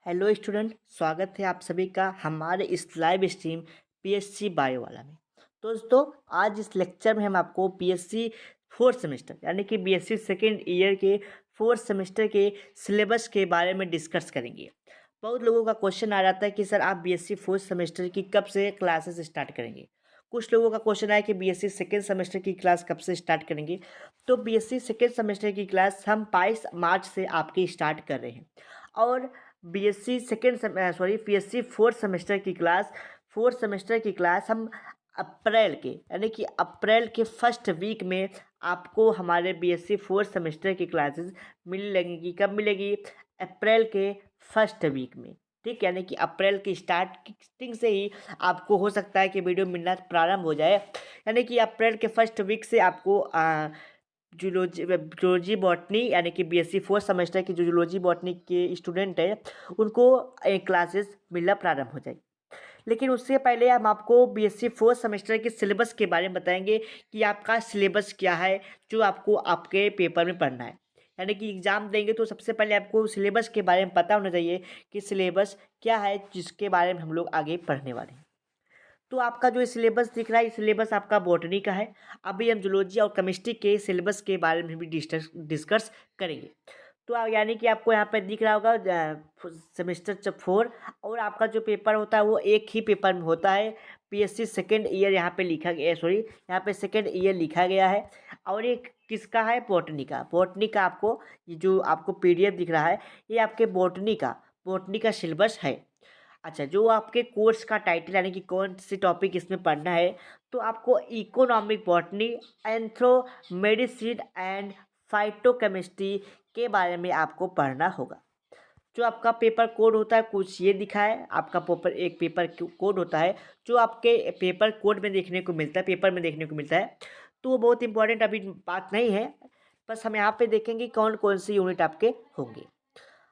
Hello student, स्वागत है आप सभी का हमारे इस लाइव स्ट्रीम पीएससी बायो वाला में। दोस्तों, आज इस लेक्चर में हम आपको पीएससी फोर्थ सेमेस्टर यानी कि बीएससी सेकेंड ईयर के फोर्थ सेमेस्टर के सिलेबस के बारे में डिस्कस करेंगे। बहुत लोगों का क्वेश्चन आ जाता है कि सर आप बीएससी फोर्थ सेमेस्टर की कब से क्लासेस स्टार्ट करेंगे। कुछ लोगों का क्वेश्चन आया कि बीएससी सेकेंड सेमेस्टर की क्लास कब से स्टार्ट करेंगे। तो बीएससी सेकेंड सेमेस्टर की क्लास हम 22 मार्च से आपकी स्टार्ट कर रहे हैं और पीएससी फोर्थ सेमेस्टर की क्लास हम अप्रैल के यानी कि अप्रैल के फर्स्ट वीक में आपको हमारे बीएससी फोर्थ सेमेस्टर की क्लासेस मिल लगेंगी। कब मिलेगी? अप्रैल के फर्स्ट वीक में। ठीक, यानी कि अप्रैल की स्टार्टिंग से ही आपको हो सकता है कि वीडियो मिलना प्रारंभ हो जाए। यानी कि अप्रैल के फर्स्ट वीक से आपको जूलॉजी बॉटनी यानी कि बीएससी फोर्थ सेमेस्टर की जो जूलॉजी बॉटनी के स्टूडेंट हैं उनको क्लासेस मिलना प्रारंभ हो जाएगी। लेकिन उससे पहले हम आपको बीएससी फोर्थ सेमेस्टर के सिलेबस के बारे में बताएंगे कि आपका सिलेबस क्या है जो आपको आपके पेपर में पढ़ना है। यानी कि एग्ज़ाम देंगे तो सबसे पहले आपको सिलेबस के बारे में पता होना चाहिए कि सिलेबस क्या है जिसके बारे में हम लोग आगे पढ़ने वाले हैं। तो आपका जो सिलेबस दिख रहा है, सिलेबस आपका बॉटनी का है। अभी हम जूलॉजी और केमिस्ट्री के सिलेबस के बारे में भी डिस्कस करेंगे। तो यानी कि आपको यहाँ पे दिख रहा होगा सेमेस्टर 4 और आपका जो पेपर होता है वो एक ही पेपर में होता है। पीएससी सेकेंड ईयर यहाँ पे लिखा गया, यहाँ पे सेकेंड ईयर लिखा गया है। और ये किसका है? बॉटनी का आपको ये जो आपको पीडीएफ दिख रहा है ये आपके बॉटनी का सिलेबस है। अच्छा, जो आपके कोर्स का टाइटल यानी कि कौन सी टॉपिक इसमें पढ़ना है, तो आपको economic botany, anthro medicine and phytochemistry के बारे में आपको पढ़ना होगा। जो आपका पेपर कोड होता है कुछ ये दिखा है। आपका एक पेपर कोड होता है जो आपके पेपर कोड में देखने को मिलता है, पेपर में देखने को मिलता है। तो वो बहुत इंपॉर्टेंट अभी बात नहीं है, बस हम यहाँ पे देखेंगे कौन कौन सी यूनिट आपके होंगे।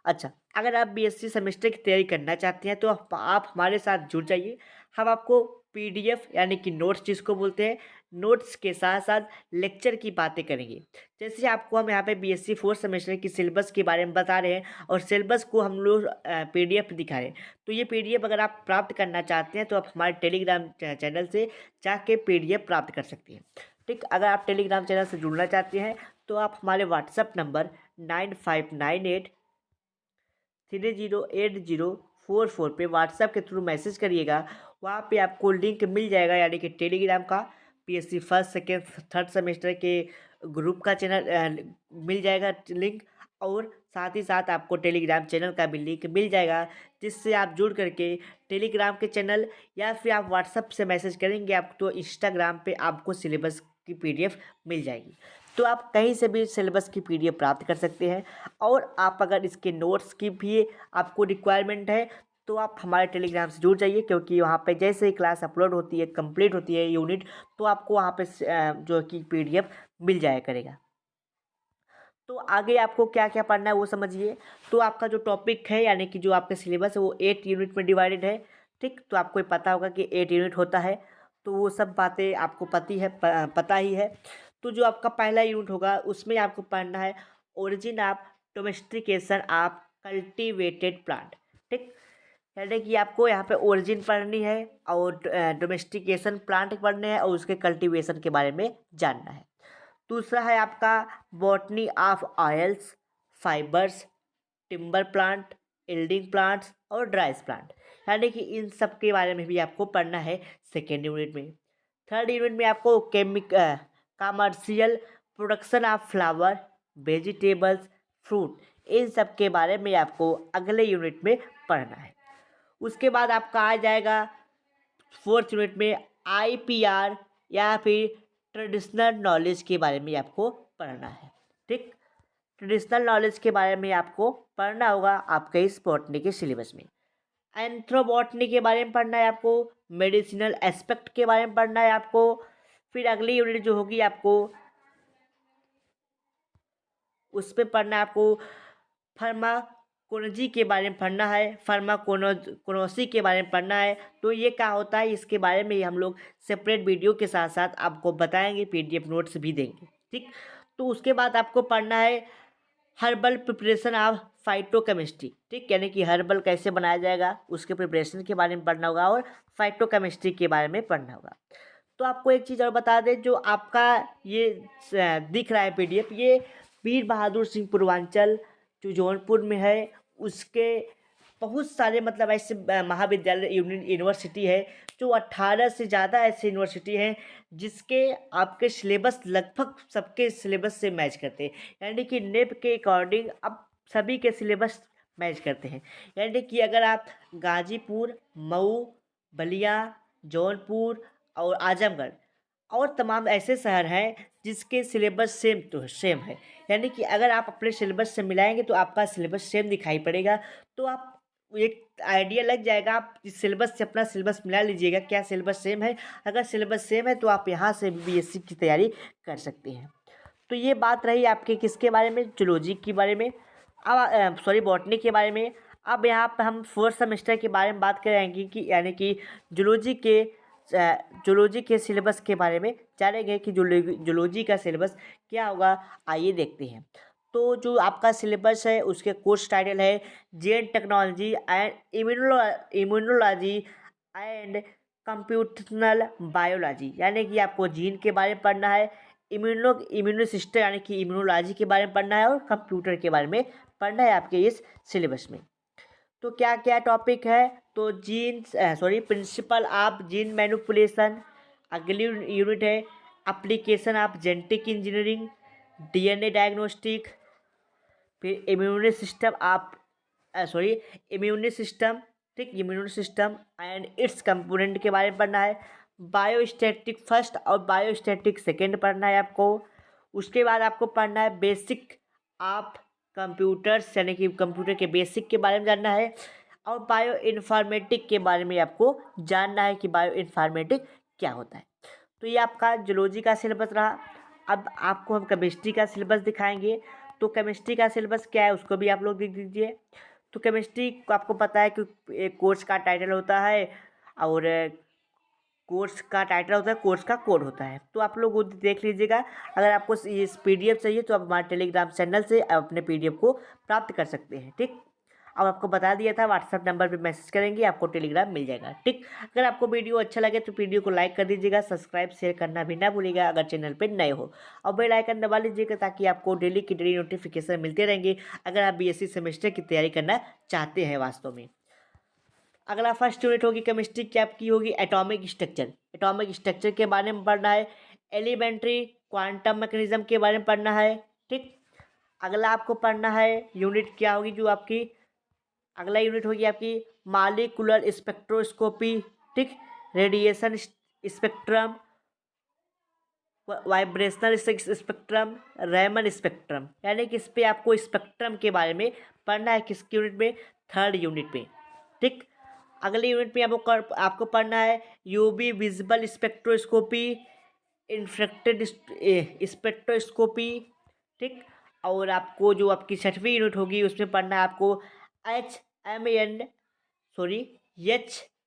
अच्छा, अगर आप बीएससी सेमेस्टर की तैयारी करना चाहते हैं तो आप हमारे साथ जुड़ जाइए। हम आपको पीडीएफ यानी कि नोट्स जिसको बोलते हैं, नोट्स के साथ साथ लेक्चर की बातें करेंगे। जैसे आपको हम यहाँ पे बीएससी फोर्थ सेमेस्टर की सिलेबस के बारे में बता रहे हैं और सिलेबस को हम लोग पीडीएफ दिखा रहे हैं। तो ये पीडीएफ अगर आप प्राप्त करना चाहते हैं तो आप हमारे टेलीग्राम चैनल से जाके पीडीएफ प्राप्त कर सकते हैं। ठीक, अगर आप टेलीग्राम चैनल से जुड़ना चाहते हैं तो आप हमारे व्हाट्सएप नंबर 9598308044 पे व्हाट्सएप के थ्रू मैसेज करिएगा। वहाँ पे आपको लिंक मिल जाएगा यानी कि टेलीग्राम का PSC first second third semester के ग्रुप का चैनल मिल जाएगा लिंक। और साथ ही साथ आपको टेलीग्राम चैनल का भी लिंक मिल जाएगा जिससे आप जुड़ करके टेलीग्राम के चैनल या फिर आप व्हाट्सएप से मैसेज करेंगे आप तो इंस्टाग्राम पे आपको सिलेबस की पीडीएफ मिल जाएगी। तो आप कहीं से भी सिलेबस की पीडीएफ प्राप्त कर सकते हैं। और आप अगर इसके नोट्स की भी आपको रिक्वायरमेंट है तो आप हमारे टेलीग्राम से जुड़ जाइए, क्योंकि वहाँ पे जैसे ही क्लास अपलोड होती है, कंप्लीट होती है यूनिट, तो आपको वहाँ पे जो कि पीडीएफ मिल जाया करेगा। तो आगे आपको क्या क्या पढ़ना है वो समझिए। तो आपका जो टॉपिक है यानी कि जो आपका सिलेबस है वो 8 यूनिट में डिवाइडेड है। ठीक, तो आपको ये पता होगा कि 8 यूनिट होता है, तो वो सब बातें आपको पता ही है। तो जो आपका पहला यूनिट होगा उसमें आपको पढ़ना है origin of domestication of cultivated plant. ठीक, यानी कि आपको यहाँ पे ओरिजिन पढ़नी है और डोमेस्टिकेशन प्लांट पढ़ने हैं और उसके कल्टीवेशन के बारे में जानना है। दूसरा है आपका botany of oils, fibres, timber plant, एल्डिंग plants और ड्राइस प्लांट, यानी कि इन सब के बारे में भी आपको पढ़ना है सेकेंड यूनिट में। थर्ड यूनिट में आपको commercial production of flower, vegetables, fruit, इन सब के बारे में आपको अगले यूनिट में पढ़ना है। उसके बाद आपका आ जाएगा फोर्थ यूनिट में आईपीआर या फिर ट्रेडिशनल नॉलेज के बारे में आपको पढ़ना है। ठीक, ट्रेडिशनल नॉलेज के बारे में आपको पढ़ना होगा आपके इस बॉटनी के सिलेबस में। एंथ्रोबॉटनी के बारे में पढ़ना है आपको, मेडिसिनल एस्पेक्ट के बारे में पढ़ना है आपको। फिर अगली यूनिट जो होगी आपको उस पर पढ़ना है आपको फार्माकोलॉजी के बारे में पढ़ना है, फार्माकोनोसी के बारे में पढ़ना है। तो ये क्या होता है इसके बारे में हम लोग सेपरेट वीडियो के साथ साथ आपको बताएंगे, पीडीएफ नोट्स भी देंगे। ठीक, तो उसके बाद आपको पढ़ना है हर्बल प्रिपरेशन ऑफ फाइटोकेमिस्ट्री, ठीक, यानी कि हर्बल कैसे बनाया जाएगा उसके प्रिपरेशन के बारे में पढ़ना होगा और फाइटोकेमिस्ट्री के बारे में पढ़ना होगा। तो आपको एक चीज़ और बता दें, जो आपका ये दिख रहा है पीडीएफ, ये वीर बहादुर सिंह पूर्वांचल जो जौनपुर में है उसके बहुत सारे मतलब ऐसे महाविद्यालय यूनिवर्सिटी है, जो 18 से ज़्यादा ऐसे यूनिवर्सिटी हैं जिसके आपके सिलेबस लगभग सबके सिलेबस से मैच करते हैं, यानी कि नेप के अकॉर्डिंग अब सभी के सिलेबस मैच करते हैं। यानी कि अगर आप गाजीपुर, मऊ, बलिया, जौनपुर और आजमगढ़ और तमाम ऐसे शहर हैं जिसके सिलेबस सेम टू सेम है, यानी कि अगर आप अपने सिलेबस से मिलाएंगे तो आपका सिलेबस सेम दिखाई पड़ेगा। तो आप एक आइडिया लग जाएगा, आप इस सिलेबस से अपना सिलेबस मिला लीजिएगा क्या सिलेबस सेम है। अगर सिलेबस सेम है तो आप यहाँ से बीएससी की तैयारी कर सकते हैं। तो ये बात रही आपके किसके बारे में, जूलॉजी के बारे में। अब सॉरी बॉटनी के बारे में। अब यहाँ पर हम फोर्थ सेमेस्टर के बारे में बात करेंगे कि यानी कि जूलॉजी के सिलेबस के बारे में जानेंगे कि जूलॉजी का सिलेबस क्या होगा। आइए देखते हैं। तो जो आपका सिलेबस है उसके कोर्स टाइटल है gene technology and immunology and computational biology, यानी कि आपको जीन के बारे में पढ़ना है, इम्यूनो सिस्टम यानी कि इम्यूनोलॉजी के बारे में पढ़ना है और कंप्यूटर के बारे में पढ़ना है आपके इस सिलेबस में। तो क्या क्या टॉपिक है, तो प्रिंसिपल ऑफ जीन मैनिपुलेशन, अगली यूनिट है application of genetic engineering, DNA diagnostic, फिर इम्यून सिस्टम, ठीक, immune system and it's component के बारे में पढ़ना है, बायोस्टैटिक फर्स्ट और बायोस्टैटिक सेकेंड पढ़ना है आपको। उसके बाद आपको पढ़ना है बेसिक ऑफ कंप्यूटर्स, यानी कि कंप्यूटर के बेसिक के बारे में जानना है, और बायो इन्फॉर्मेटिक के बारे में आपको जानना है कि बायो इन्फॉर्मेटिक क्या होता है। तो ये आपका जूलॉजी का सिलेबस रहा। अब आपको हम केमिस्ट्री का सिलेबस दिखाएंगे। तो केमिस्ट्री का सिलेबस क्या है उसको भी आप लोग देख दीजिए। तो केमिस्ट्री को आपको पता है कि एक कोर्स का टाइटल होता है और कोर्स का टाइटल होता है, कोर्स का कोड होता है। तो आप लोग वो देख लीजिएगा। अगर आपको इस पीडीएफ चाहिए तो आप हमारे टेलीग्राम चैनल से अपने पीडीएफ को प्राप्त कर सकते हैं, ठीक। अब आपको बता दिया था, व्हाट्सएप नंबर पे मैसेज करेंगे आपको टेलीग्राम मिल जाएगा, ठीक। अगर आपको वीडियो अच्छा लगे तो वीडियो को लाइक कर दीजिएगा, सब्सक्राइब शेयर करना भी ना भूलिएगा अगर चैनल पे नए हो, और बेल आइकन दबा लीजिएगा ताकि आपको डेली की डेली नोटिफिकेशन मिलते रहेंगे अगर आप बीएससी सेमेस्टर की तैयारी करना चाहते हैं वास्तव में। अगला फर्स्ट यूनिट होगी केमिस्ट्री की, आपकी होगी एटॉमिक स्ट्रक्चर। एटॉमिक स्ट्रक्चर के बारे में पढ़ना है, एलिमेंट्री क्वांटम मैकेनिज्म के बारे में पढ़ना है, ठीक। अगला आपको पढ़ना है यूनिट क्या होगी जो आपकी, अगला यूनिट होगी आपकी मॉलिक्यूलर स्पेक्ट्रोस्कोपी, ठीक, radiation spectrum, vibrational spectrum, Ramon spectrum, यानी कि इस पे आपको स्पेक्ट्रम के बारे में पढ़ना है किसकी यूनिट में, थर्ड यूनिट में, ठीक। अगले यूनिट में आपको पढ़ना है यूवी विजिबल स्पेक्ट्रोस्कोपी, इन्फ्रेक्टेड स्पेक्ट्रोस्कोपी, ठीक। और आपको जो आपकी छठवीं यूनिट होगी उसमें पढ़ना है आपको एच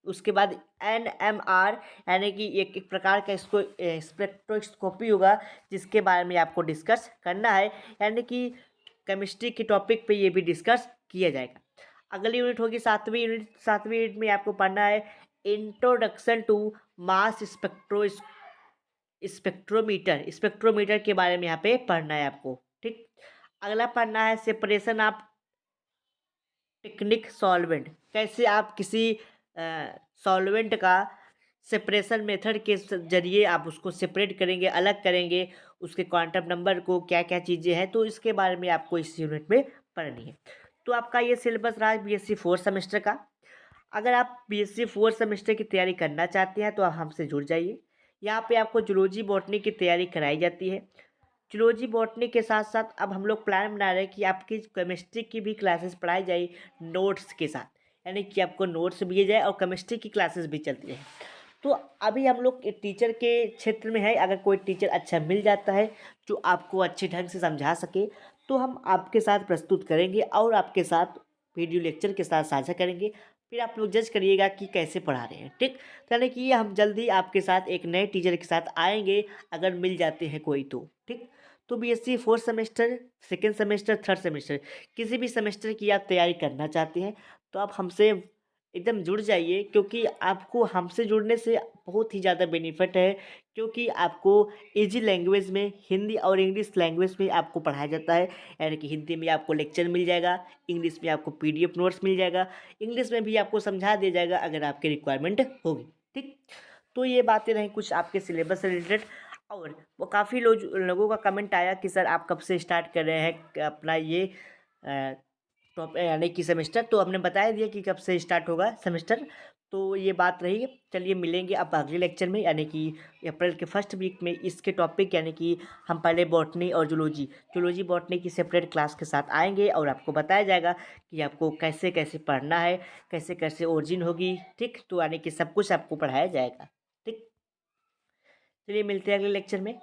उसके बाद NMR, यानी कि एक प्रकार का इसको स्पेक्ट्रोस्कोपी होगा जिसके बारे में आपको डिस्कस करना है, यानी कि केमिस्ट्री के टॉपिक पे ये भी डिस्कस किया जाएगा। अगली यूनिट होगी सातवीं यूनिट में आपको पढ़ना है इंट्रोडक्शन टू मास स्पेक्ट्रोमीटर के बारे में यहाँ पे पढ़ना है आपको, ठीक। अगला पढ़ना है सेपरेशन ऑफ टेक्निक सॉल्वेंट, कैसे आप किसी सॉल्वेंट का सेपरेशन मेथड के जरिए आप उसको सेपरेट करेंगे, अलग करेंगे, उसके क्वांटम नंबर को, क्या क्या चीज़ें हैं, तो इसके बारे में आपको इस यूनिट में पढ़नी है। तो आपका ये सिलेबस रहा बीएससी फोर्थ सेमेस्टर का। अगर आप बीएससी फोर्थ सेमेस्टर की तैयारी करना चाहते हैं तो आप हमसे जुड़ जाइए। यहाँ पे आपको जूलॉजी बॉटनी की तैयारी कराई जाती है। जूलॉजी बॉटनी के साथ साथ अब हम लोग प्लान बना रहे हैं कि आपकी केमिस्ट्री की भी क्लासेस पढ़ाई जाए नोट्स के साथ, यानी कि आपको नोट्स दिए जाए और केमिस्ट्री की क्लासेस भी चलती है। तो अभी हम लोग टीचर के क्षेत्र में है, अगर कोई टीचर अच्छा मिल जाता है जो आपको अच्छे ढंग से समझा सके तो हम आपके साथ प्रस्तुत करेंगे और आपके साथ वीडियो लेक्चर के साथ साझा करेंगे। फिर आप लोग जज करिएगा कि कैसे पढ़ा रहे हैं, ठीक। तो यानी कि हम जल्दी आपके साथ एक नए टीचर के साथ आएंगे अगर मिल जाते हैं कोई तो, ठीक। तो BSc fourth semester, second semester, third semester किसी भी सेमेस्टर की आप तैयारी करना चाहते हैं तो आप हमसे एकदम जुड़ जाइए, क्योंकि आपको हमसे जुड़ने से बहुत ही ज़्यादा बेनिफिट है। क्योंकि आपको इजी लैंग्वेज में हिंदी और इंग्लिश लैंग्वेज में आपको पढ़ाया जाता है। यानी कि हिंदी में आपको लेक्चर मिल जाएगा, इंग्लिश में आपको पीडीएफ नोट्स मिल जाएगा, इंग्लिश में भी आपको समझा दिया जाएगा अगर आपकी रिक्वायरमेंट होगी। ठीक, तो ये बातें रहीं कुछ आपके सिलेबस से रिलेटेड। और वो काफ़ी लोगों का कमेंट आया कि सर आप कब से स्टार्ट कर रहे हैं अपना ये टॉप यानी कि सेमेस्टर। तो हमने बता दिया कि कब से स्टार्ट होगा सेमेस्टर। तो ये बात रही। चलिए मिलेंगे अब अगले लेक्चर में, यानी कि अप्रैल के फर्स्ट वीक में इसके टॉपिक यानी कि हम पहले बॉटनी और जूलॉजी बॉटनी की सेपरेट क्लास के साथ आएंगे और आपको बताया जाएगा कि आपको कैसे कैसे पढ़ना है, कैसे कैसे ओरिजिन होगी। ठीक, तो यानी कि सब कुछ आपको पढ़ाया जाएगा। ठीक, चलिए मिलते हैं अगले लेक्चर में।